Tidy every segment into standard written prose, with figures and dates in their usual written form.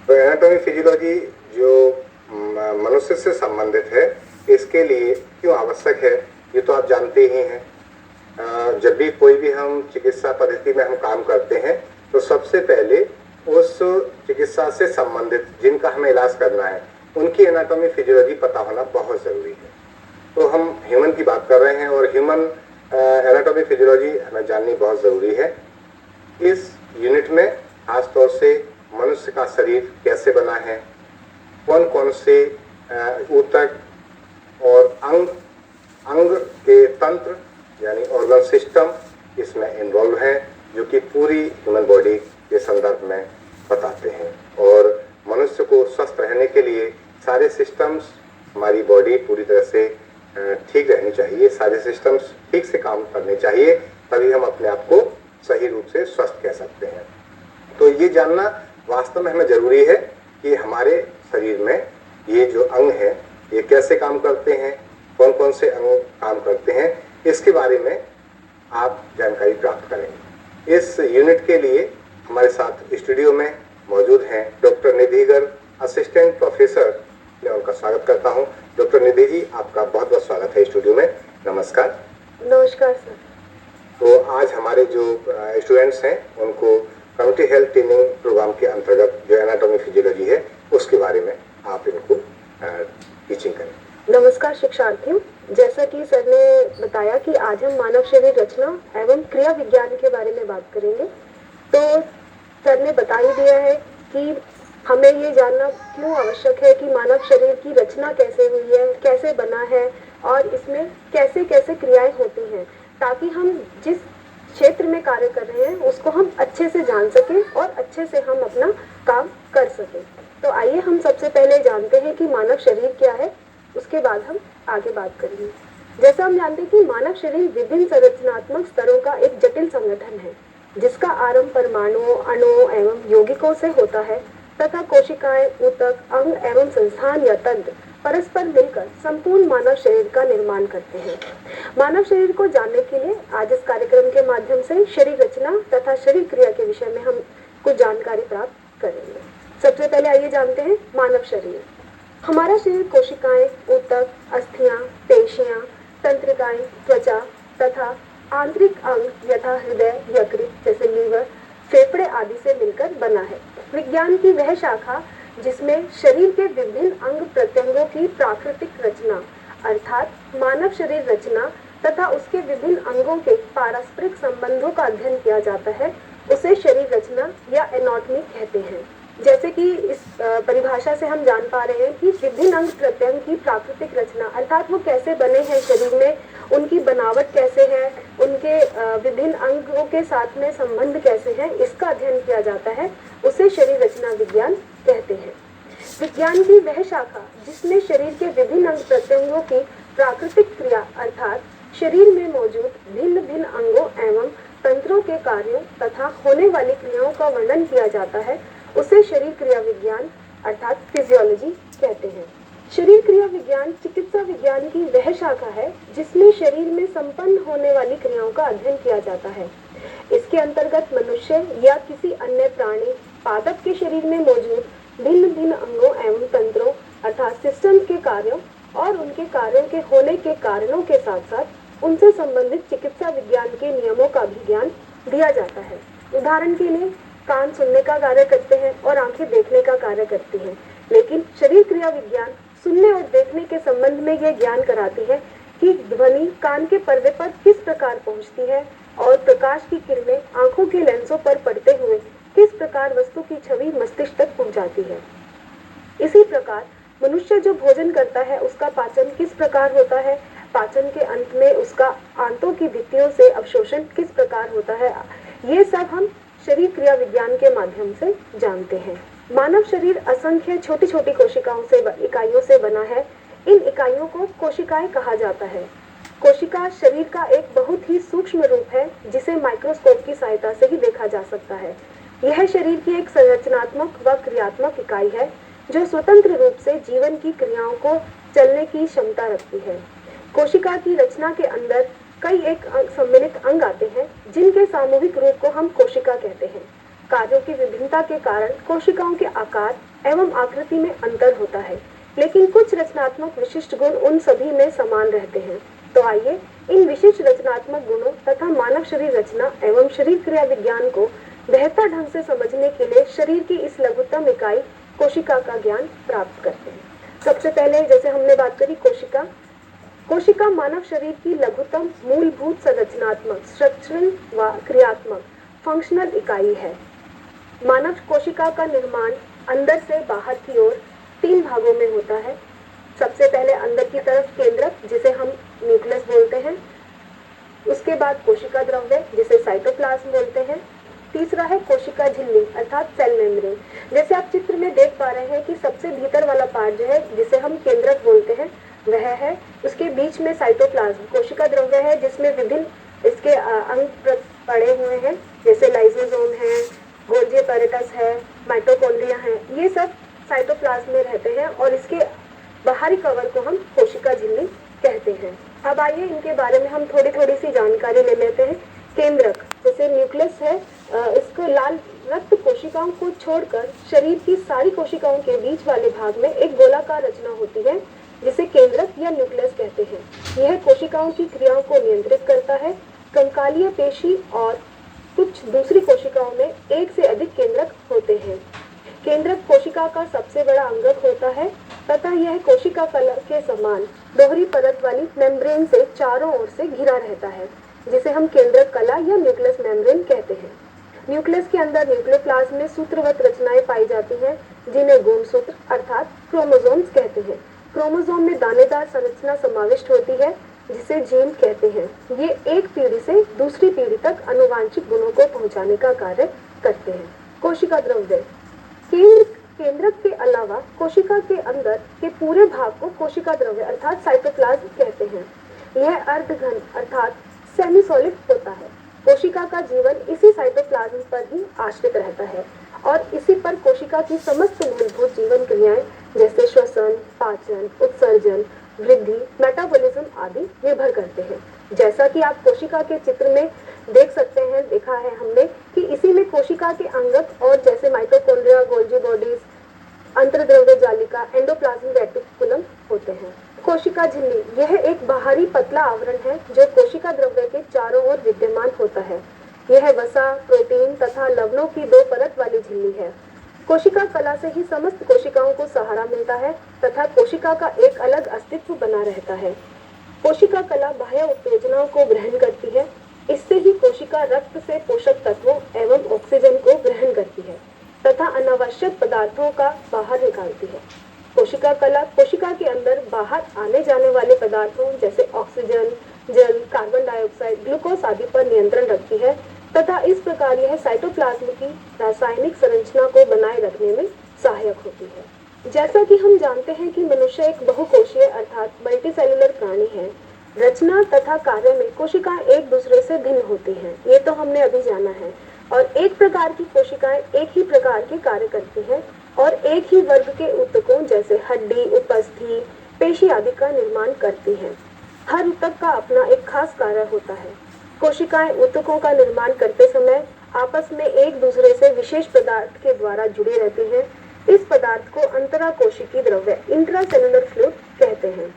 तो anatomy physiology जो मनुष्य से संबंधित है, इसके लिए क्यों आवश्यक है ये तो आप जानते ही हैं। जब भी कोई भी हम चिकित्सा पद्धति में हम काम करते हैं तो सबसे पहले उस चिकित्सा से संबंधित जिनका हमें इलाज करना है उनकी एनाटॉमी फिजियोलॉजी पता होना बहुत ज़रूरी है। तो हम ह्यूमन की बात कर रहे हैं और ह्यूमन एनाटॉमी फिजियोलॉजी हमें जाननी बहुत ज़रूरी है। इस यूनिट में खासतौर से मनुष्य का शरीर कैसे बना है, कौन कौन से ऊतक और अंग के तंत्र यानी ऑर्गन सिस्टम इसमें इन्वॉल्व हैं, जो कि पूरी ह्यूमन बॉडी के संदर्भ में बताते हैं। और मनुष्य को स्वस्थ रहने के लिए सारे सिस्टम्स, हमारी बॉडी पूरी तरह से ठीक रहनी चाहिए, सारे सिस्टम्स ठीक से काम करने चाहिए, तभी हम अपने आप को सही रूप से स्वस्थ कह सकते हैं। तो ये जानना वास्तव में हमें ज़रूरी है कि हमारे शरीर में ये जो अंग हैं ये कैसे काम करते हैं, कौन कौन से अंग काम करते हैं, इसके बारे में आप जानकारी प्राप्त करेंगे। इस यूनिट के लिए हमारे साथ स्टूडियो में मौजूद हैं डॉक्टर निधि गर्ग, असिस्टेंट प्रोफेसर। मैं उनका स्वागत करता हूं। डॉक्टर निधि जी, आपका बहुत बहुत स्वागत है स्टूडियो में। नमस्कार। नमस्कार सर। तो आज हमारे जो स्टूडेंट्स हैं उनको कम्युनिटी हेल्थ ट्रेनिंग प्रोग्राम के अंतर्गत जो एनाटॉमी फिजियोलॉजी है उसके बारे में आप इनको टीचिंग करें। नमस्कार शिक्षार्थियों, जैसा कि सर ने बताया कि आज हम मानव शरीर रचना एवं क्रिया विज्ञान के बारे में बात करेंगे। तो सर ने बता ही दिया है कि हमें ये जानना क्यों आवश्यक है कि मानव शरीर की रचना कैसे हुई है, कैसे बना है और इसमें कैसे कैसे क्रियाएं होती हैं, ताकि हम जिस क्षेत्र में कार्य कर रहे हैं उसको हम अच्छे से जान सकें और अच्छे से हम अपना काम कर सकें। तो आइए हम सबसे पहले जानते हैं कि मानव शरीर क्या है, उसके बाद हम आगे बात करेंगे। जैसा हम जानते हैं कि मानव शरीर विभिन्न संरचनात्मक स्तरों का एक जटिल संगठन है, जिसका आरंभ परमाणुओं, अणुओं एवं यौगिकों से होता है तथा कोशिकाएं, ऊतक, अंग एवं संस्थान या तंत्र परस्पर मिलकर संपूर्ण मानव शरीर का निर्माण करते हैं। मानव शरीर को जानने के लिए आज इस कार्यक्रम के माध्यम से शरीर रचना तथा शरीर क्रिया के विषय में हम कुछ जानकारी प्राप्त करेंगे। सबसे पहले आइए जानते हैं मानव शरीर। हमारा शरीर कोशिकाएं, ऊतक, अस्थियां, पेशियां, तंत्रिकाएं, त्वचा तथा आंतरिक अंग यथा हृदय, यकृत जैसे लीवर, फेफड़े आदि से मिलकर बना है। विज्ञान की वह शाखा जिसमें शरीर के विभिन्न अंग प्रत्यंगों की प्राकृतिक रचना अर्थात मानव शरीर रचना तथा उसके विभिन्न अंगों के पारस्परिक संबंधों का अध्ययन किया जाता है, उसे शरीर रचना या एनाटॉमी कहते हैं। जैसे कि इस परिभाषा से हम जान पा रहे हैं कि विभिन्न अंग प्रत्यंग की प्राकृतिक रचना अर्थात वो कैसे बने हैं शरीर में, उनकी बनावट कैसे है, उनके विभिन्न अंगों के साथ में संबंध कैसे हैं, इसका अध्ययन किया जाता है, उसे शरीर रचना विज्ञान कहते हैं। विज्ञान की वह शाखा जिसमें शरीर के विभिन्न अंग प्रत्यंगों की प्राकृतिक क्रिया अर्थात शरीर में मौजूद भिन्न भिन्न अंगों एवं तंत्रों के कार्यों तथा होने वाली क्रियाओं का वर्णन किया जाता है, उसे शरीर क्रिया विज्ञान अर्थात फिजियोलॉजी कहते हैं। शरीर क्रिया विज्ञान चिकित्सा विज्ञान की वह शाखा है जिसमें शरीर में संपन्न होने वाली क्रियाओं का अध्ययन किया जाता है। इसके अंतर्गत मनुष्य या किसी अन्य प्राणी पादप के शरीर में मौजूद भिन्न भिन्न अंगों एवं तंत्रों अर्थात सिस्टम के कार्यों और उनके कार्यों के होने के कारणों के साथ साथ उनसे संबंधित चिकित्सा विज्ञान के नियमों का भी ज्ञान दिया जाता है। उदाहरण के लिए कान सुनने का कार्य करते हैं और आंखें देखने का कार्य करती हैं, लेकिन शरीर क्रिया विज्ञान सुनने और देखने के संबंध में यह ज्ञान कराती है कि ध्वनि कान के पर्दे पर किस प्रकार पहुंचती है और प्रकाश की किरणें आंखों के लेंसों पर पड़ते हुए किस प्रकार वस्तु की छवि मस्तिष्क तक पहुंचाती है। इसी प्रकार मनुष्य जो भोजन करता है उसका पाचन किस प्रकार होता है, पाचन के अंत में उसका आंतों की भित्तियों से अवशोषण किस प्रकार होता है, ये सब हम शरीर क्रिया विज्ञान के माध्यम से जानते हैं। मानव शरीर असंख्य छोटी छोटी कोशिकाओं से इकाइयों से बना है। इन इकाइयों को कोशिकाएं कहा जाता है। कोशिका शरीर का एक बहुत ही सूक्ष्म रूप है जिसे माइक्रोस्कोप की सहायता से ही देखा जा सकता है। यह शरीर की एक संरचनात्मक व क्रियात्मक इकाई है जो स्वतंत्र रूप से जीवन की क्रियाओं को चलने की क्षमता रखती है। कोशिका की रचना के अंदर कई एक सम्मिलित अंग आते हैं जिनके सामूहिक रूप को हम कोशिका कहते हैं। कार्यों की विभिन्नता के कारण कोशिकाओं के आकार एवं आकृति में अंतर होता है, लेकिन कुछ रचनात्मक विशिष्ट गुण उन सभी में समान रहते हैं। तो आइए इन विशिष्ट रचनात्मक गुणों तथा मानव शरीर रचना एवं शरीर क्रिया विज्ञान को बेहतर ढंग से समझने के लिए शरीर की इस लघुतम इकाई कोशिका का ज्ञान प्राप्त करते हैं। सबसे पहले जैसे हमने बात करी कोशिका, कोशिका मानव शरीर की लघुतम मूलभूत संरचनात्मक स्ट्रक्चरल व क्रियात्मक फंक्शनल इकाई है। मानव कोशिका का निर्माण अंदर से बाहर की ओर 3 भागों में होता है। सबसे पहले अंदर की तरफ केंद्रक, जिसे हम न्यूक्लियस बोलते हैं। उसके बाद कोशिका द्रव्य, जिसे साइटोप्लाज्म बोलते हैं। तीसरा है कोशिका झिल्ली अर्थात सेल मेम्ब्रेन। जैसे आप चित्र में देख पा रहे हैं कि सबसे भीतर वाला पार्ट जो है, जिसे हम केंद्रक बोलते हैं, वह है। उसके बीच में साइटोप्लाज्म कोशिका द्रव्य है, जिसमें विभिन्न इसके अंग पड़े हुए हैं, जैसे लाइसोसोम है, गोल्जी एपैरेटस है, माइटोकॉन्ड्रिया है। ये सब साइटोप्लाज्म में रहते हैं और इसके बाहरी कवर को हम कोशिका झिल्ली कहते हैं। अब आइए इनके बारे में हम थोड़ी सी जानकारी ले लेते हैं। केंद्रक जैसे न्यूक्लियस है, इसको लाल रक्त कोशिकाओं को छोड़कर शरीर की सारी कोशिकाओं के बीच वाले भाग में एक गोलाकार रचना होती है, जिसे केंद्रक या न्यूक्लियस कहते हैं। यह कोशिकाओं की क्रियाओं को नियंत्रित करता है। कंकालीय पेशी और कुछ दूसरी कोशिकाओं में एक से अधिक केंद्रक होते हैं। केंद्रक कोशिका का सबसे बड़ा अंगक होता है तथा यह कोशिका कला के समान दोहरी परत वाली मेम्ब्रेन से चारों ओर से घिरा रहता है, जिसे हम केंद्रक कला या न्यूक्लियस मेम्ब्रेन कहते हैं। न्यूक्लियस के अंदर न्यूक्लियोप्लाज्म में सूत्रवत रचनाएं पाई जाती हैं, जिन्हें गुणसूत्र अर्थात क्रोमोसोम्स कहते हैं। क्रोमोसोम में दानेदार संरचना समाविष्ट होती है, जिसे जीन कहते हैं। ये एक पीढ़ी से दूसरी पीढ़ी तक आनुवांशिक गुणों को पहुंचाने का कार्य करते हैं। कोशिका द्रव्य, केंद्रक के अलावा कोशिका के अंदर के पूरे भाग को कोशिका द्रव्य अर्थात साइटोप्लाज्म कहते हैं। यह अर्धघन अर्थात सेमी सॉलिड होता है। कोशिका का जीवन इसी साइटोप्लाज्म पर ही आश्रित रहता है और इसी पर कोशिका की समस्त मूलभूत जीवन क्रियाएं जैसे श्वसन, पाचन, उत्सर्जन, वृद्धि, मेटाबॉलिज्म आदि निर्भर करते हैं। जैसा कि आप कोशिका के चित्र में देख सकते हैं, देखा है हमने कि इसी में कोशिका के अंगक और जैसे माइटोकॉन्ड्रिया, गोल्जी बॉडीज, अंतर्द्रव्य जालिका, एंडोप्लाज्म रेटिकुलम होते हैं। कोशिका झिल्ली, यह एक बाहरी पतला आवरण है जो कोशिका द्रव्य के चारों ओर विद्यमान होता है। यह वसा, प्रोटीन तथा लवणों की 2 परत वाली झिल्ली है। कोशिका कला से ही समस्त कोशिकाओं को सहारा मिलता है तथा कोशिका का एक अलग अस्तित्व बना रहता है। कोशिका कला बाह्य उत्तेजनाओं को ग्रहण करती है। इससे ही कोशिका रक्त से पोषक तत्वों एवं ऑक्सीजन को ग्रहण करती है तथा अनावश्यक पदार्थों का बाहर निकालती है। कोशिका कला कोशिका के अंदर बाहर आने जाने वाले पदार्थों जैसे ऑक्सीजन, जल, कार्बन डाइऑक्साइड, ग्लूकोज आदि पर नियंत्रण रखती है तथा इस प्रकार यह साइटोप्लाज्म की रासायनिक संरचना को बनाए रखने में सहायक होती है। जैसा कि हम जानते हैं कि मनुष्य एक बहुकोशीय अर्थात मल्टीसेलुलर प्राणी है। रचना तथा कार्य में कोशिकाएं एक दूसरे से भिन्न होती हैं, ये तो हमने अभी जाना है। और एक प्रकार की कोशिकाएं एक ही प्रकार के कार्य करती हैं और एक ही वर्ग के ऊतकों जैसे हड्डी, उपस्थि, पेशी आदि का निर्माण करती हैं। हर ऊतक का अपना एक खास कार्य होता है। कोशिकाएं ऊतकों का निर्माण करते समय आपस में एक दूसरे से विशेष पदार्थ के द्वारा जुड़ी रहती हैं। इस पदार्थ को अंतराकोशिकीय द्रव्य इंट्रासेलुलर फ्लूइड कहते हैं।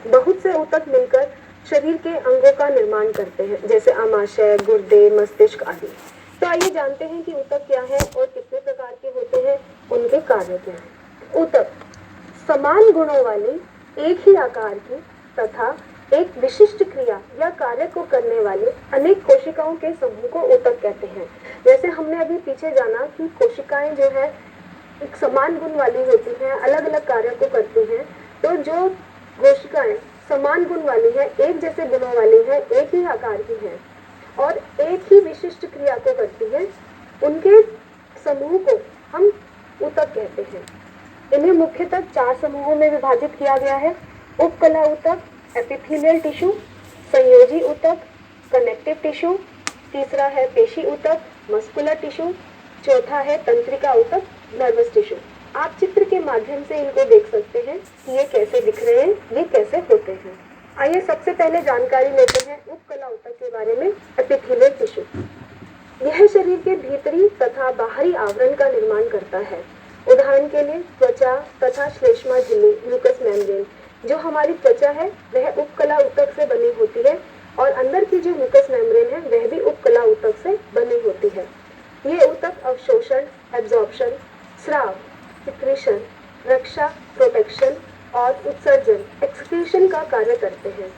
बहुत से ऊतक मिलकर शरीर के अंगों का निर्माण करते हैं, जैसे आमाशय, गुर्दे, मस्तिष्क आदि। तो आइए जानते हैं कि ऊतक क्या है और कितने प्रकार के होते हैं, उनके कार्य क्या हैं। ऊतक समान गुणों वाली, एक ही आकार की तथा एक विशिष्ट क्रिया या कार्य को करने वाले अनेक कोशिकाओं के समूह को ऊतक कहते हैं। जैसे हमने अभी पीछे जाना कि कोशिकाएं जो है एक समान गुण वाली होती हैं, अलग अलग कार्य को करती हैं। तो जो कोशिकाएं समान गुण वाली है, एक जैसे गुणों वाली है, एक ही आकार की है और एक ही विशिष्ट क्रिया को करती है, उनके समूह को हम ऊतक कहते हैं। इन्हें मुख्यतः 4 समूहों में विभाजित किया गया है। उपकला ऊतक, एपिथेलियल टिश्यू, संयोजी ऊतक, कनेक्टिव टिश्यू, तीसरा है पेशी ऊतक, मस्कुलर टिश्यू, चौथा है तंत्रिका ऊतक, नर्वस टिश्यू। आप चित्र के माध्यम से इनको देख सकते हैं कि ये कैसे दिख रहे हैं, ये कैसे होते हैं। आइए सबसे पहले जानकारी लेते हैं उपकला ऊतक के बारे में। एपिथेलियल टिश्यू, यह शरीर के भीतरी तथा बाहरी आवरण का निर्माण करता है। उदाहरण के लिए त्वचा तथा श्लेष्मा झिल्ली म्यूकस मेम्ब्रेन। जो हमारी त्वचा है वह उपकला ऊतक से बनी होती है और अंदर की जो म्यूकस मेम्ब्रेन है वह भी उपकला ऊतक से बनी होती है। ये ऊतक अवशोषण, एब्जॉर्प्शन, स्राव, सिक्रीशन, रक्षा, प्रोटेक्शन और उत्सर्जन, एक्सक्रीशन का कार्य करते हैं।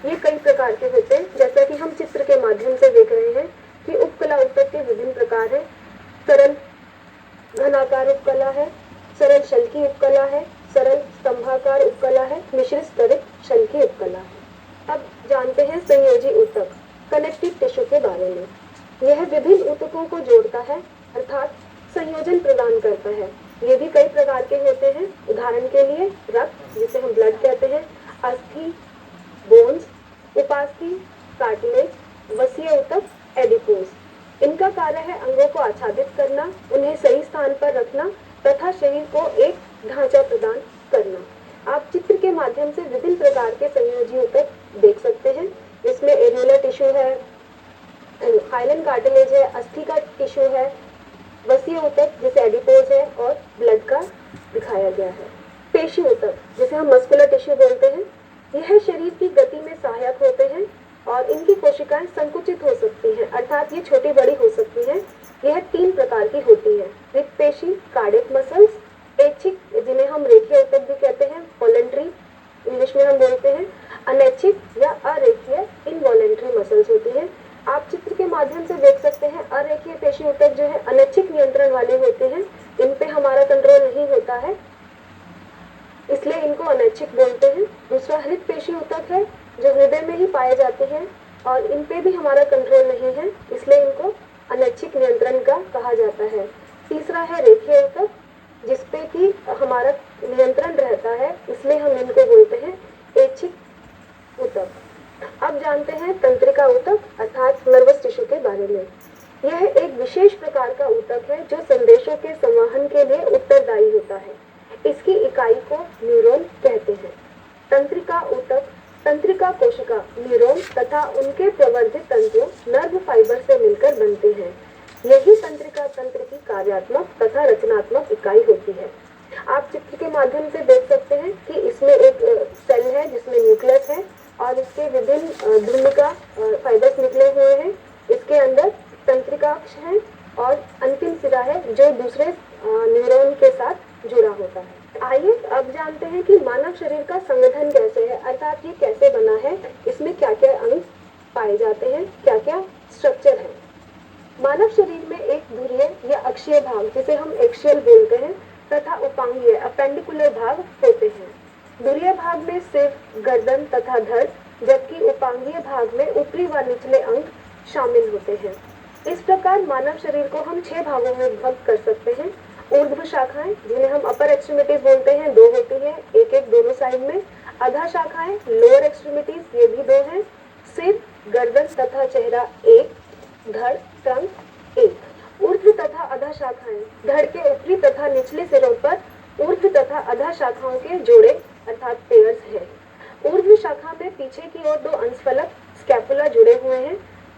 ये कई प्रकार के होते हैं, जैसा कि हम चित्र के माध्यम से देख रहे हैं कि उपकला ऊतक के विभिन्न प्रकार हैं। सरल घनाकार उपकला है, सरल शल्की उपकला है, सरल स्तंभाकार उपकला है, मिश्रित स्तरित शल्की उपकला है। अब जानते हैं संयोजी ऊतक, कनेक्टिव टिश्यू के बारे में। यह विभिन्न ऊतकों को जोड़ता है अर्थात संयोजन प्रदान करता है। ये भी कई प्रकार के होते हैं। उदाहरण के लिए रक्त, जिसे हम ब्लड कहते हैं, अस्थि, बोन्स, उपास्थि, कार्टिलेज, वसीय ऊतक, एडिपोज। इनका कार्य है अंगों को आच्छादित करना, उन्हें सही स्थान पर रखना तथा शरीर को एक ढांचा प्रदान करना। आप चित्र के माध्यम से विभिन्न प्रकार के संयोजी ऊतक देख सकते हैं। इसमें एरियुलर टिश्यू है, हाइलन कार्टिलेज है, अस्थि का टिश्यू है, वसीय ऊतक जिसे एडिपोज है और ब्लड का दिखाया गया है। पेशी ऊतक, जिसे हम मस्कुलर टिश्यू बोलते हैं, यह शरीर की गति में सहायक होते हैं और इनकी कोशिकाएं संकुचित हो सकती हैं, अर्थात ये छोटी बड़ी हो सकती हैं। यह 3 प्रकार की होती है, हृदपेशी, कार्डियक मसल्स, ऐच्छिक जिन्हें हम रेखीय ऊतक भी कहते हैं, वॉलंटरी इंग्लिश में हम बोलते हैं, अनैच्छिक या अरेखीय इनवॉलंटरी मसल्स होती है। आप चित्र के माध्यम से देख सकते हैं अरेखीय पेशी ऊतक जो है अनैच्छिक नियंत्रण वाले होते हैं, इन पे हमारा कंट्रोल नहीं होता है, इसलिए इनको अनैच्छिक बोलते हैं। दूसरा हृदपेशी ऊतक है जो हृदय में ही पाए जाते हैं और इन पे भी हमारा कंट्रोल नहीं है, इसलिए इनको अनैच्छिक नियंत्रण का कहा जाता है। तीसरा है रेखीय ऊतक, जिसपे कि हमारा नियंत्रण रहता है, इसलिए हम इनको बोलते हैं ऐच्छिक ऊतक। अब जानते हैं तंत्रिका ऊतक अर्थात नर्वस टिश्यू के बारे में। यह एक विशेष प्रकार का ऊतक है जो संदेशों के संवहन के लिए उत्तरदायी होता है। इसकी इकाई को न्यूरॉन कहते हैं। तंत्रिका ऊतक तंत्रिका कोशिका, न्यूरॉन तथा उनके प्रवर्धित तंतुओं नर्व फाइबर से मिलकर बनते हैं। यही तंत्रिका तंत्र की कार्यात्मक तथा रचनात्मक इकाई होती है। आप चित्र के माध्यम से देख सकते हैं कि इसमें एक सेल है जिसमें न्यूक्लियस है और इसके विभिन्न ध्रुमिका फाइबर्स निकले हुए हैं। इसके अंदर तंत्रिकाक्ष है और अंतिम सिरा है जो दूसरे न्यूरॉन के साथ जुड़ा होता है। आइए अब जानते हैं कि मानव शरीर का संगठन कैसे है, अर्थात ये कैसे बना है, इसमें क्या क्या अंग पाए जाते हैं, क्या क्या स्ट्रक्चर है। मानव शरीर में एक धुरीय या अक्षीय भाग जिसे हम एक्सियल बोलते हैं तथा उपांगीय अपेंडिकुलर भाग होते हैं। धुरीय भाग में सिर, गर्दन तथा धड़, जबकि उपांगीय भाग में ऊपरी व निचले अंग शामिल होते हैं। इस प्रकार मानव शरीर को हम 6 भागों में विभक्त कर सकते हैं। ऊर्ध्व शाखाएं जिन्हें हम अपर एक्सट्रीमिटीज बोलते हैं 2 होती है, एक एक दोनों साइड में। अधा शाखाएं लोअर एक्सट्रीमिटीज, ये भी 2 हैं। सिर, गर्दन तथा चेहरा 1, धड़, ट्रंक 1। ऊर्ध्व तथा अधा शाखाएं धड़ के ऊपरी तथा निचले सिरों पर ऊर्ध्व तथा अधा शाखाओं के जोड़े अर्थात पेयर्स है। ऊर्ध्व शाखा में पीछे की ओर 2 अंशफलक स्कैपुला जुड़े हुए हैं।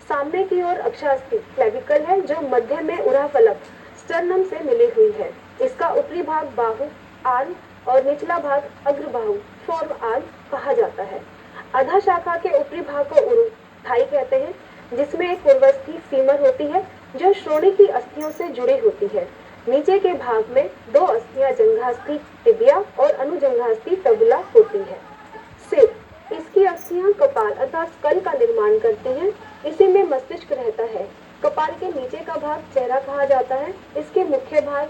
सामने की ओर अक्षास्थि क्लेविकल है जो मध्य में उरा फलक स्टर्नम से मिली हुई है। इसका ऊपरी भाग बाहु आर्म और निचला भाग अग्रबाहु फोर्म आर्म कहा जाता है। अधा शाखा के ऊपरी भाग को उरु थाई कहते हैं, जिसमें एक पूर्वस्थी फीमर होती है जो श्रोणी की अस्थियों से जुड़ी होती है। नीचे के भाग में 2 अस्थियां जंघास्थि टिबिया और अनुजंघास्थि टबुला होती है। सिर, इसकी अस्थियां कपाल अर्थात स्कल का निर्माण करती हैं। इसी में मस्तिष्क रहता है। कपाल के नीचे का भाग चेहरा कहा जाता है। इसके मुख्य भाग